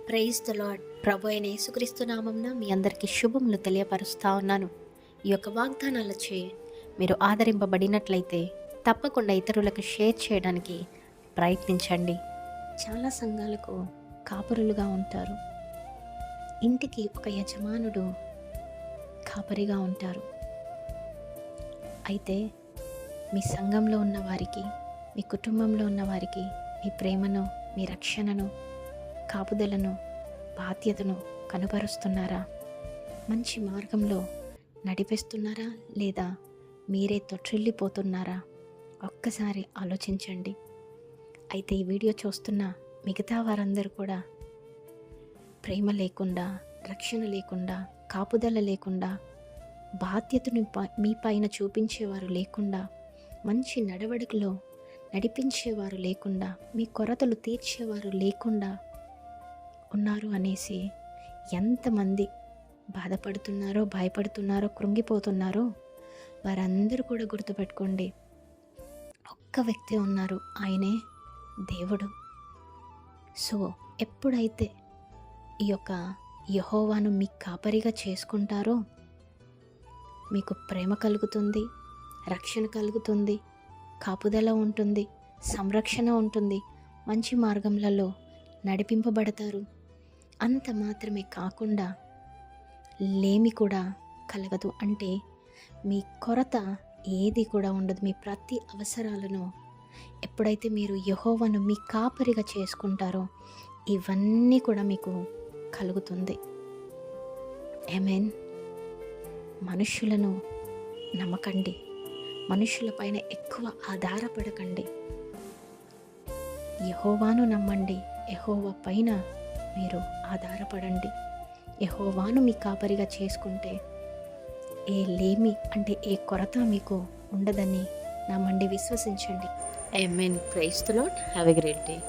Praise the lord. ప్రభు అయిన యేసుక్రీస్తు నామంన మీ అందరికీ శుభములు తెలియపరుస్తూ ఉన్నాను. ఈ యొక్క వాగ్దానాలచే మీరు ఆదరింపబడినట్లయితే తప్పకుండా ఇతరులకు షేర్ చేయడానికి ప్రయత్నించండి. చాలా సంఘాలకు కాపరులుగా ఉంటారు. ఇంటికి ఒక యజమానుడు కాపరిగా ఉంటారు. అయితే మీ సంఘంలో ఉన్న వారికి, మీ కుటుంబంలో ఉన్న వారికి మీ ప్రేమను, మీ రక్షణను, కాపుదలను, బాధ్యతను కనుపరుస్తున్నారా? మంచి మార్గంలో నడిపిస్తున్నారా? లేదా మీరే తొట్టిల్లిపోతున్నారా? ఒక్కసారి ఆలోచించండి. అయితే ఈ వీడియో చూస్తున్న మిగతా వారందరూ కూడా ప్రేమ లేకుండా, రక్షణ లేకుండా, కాపుదల లేకుండా, బాధ్యతను మీ పైన చూపించేవారు లేకుండా, మంచి నడవడికలో నడిపించేవారు లేకుండా, మీ కొరతలు తీర్చేవారు లేకుండా ఉన్నారు అనేసి ఎంతమంది బాధపడుతున్నారో, భయపడుతున్నారో, కృంగిపోతున్నారో వారందరూ కూడా గుర్తుపెట్టుకోండి. ఒక్క వ్యక్తి ఉన్నారు, ఆయనే దేవుడు. సో ఎప్పుడైతే ఈ యొక్క యెహోవాను మీ కాపరిగా చేసుకుంటారో మీకు ప్రేమ కలుగుతుంది, రక్షణ కలుగుతుంది, కాపుదల ఉంటుంది, సంరక్షణ ఉంటుంది, మంచి మార్గంలలో నడిపింపబడతారు. అంత మాత్రమే కాకుండా లేమి కూడా కలగదు. అంటే మీ కొరత ఏది కూడా ఉండదు. మీ ప్రతి అవసరాలను ఎప్పుడైతే మీరు యెహోవాను మీ కాపరిగా చేసుకుంటారో ఇవన్నీ కూడా మీకు కలుగుతుంది. ఆమేన్. మనుషులను నమ్మకండి, మనుషులపైన ఎక్కువ ఆధారపడకండి. యెహోవాను నమ్మండి, యెహోవా పైన మీరు ఆధారపడండి. యెహోవాను మీ కాపరిగా చేసుకుంటే ఏ లేమి అంటే ఏ కొరత మీకు ఉండదని నమ్మండి, విశ్వసించండి. Amen. Praise the Lord. Have a great day.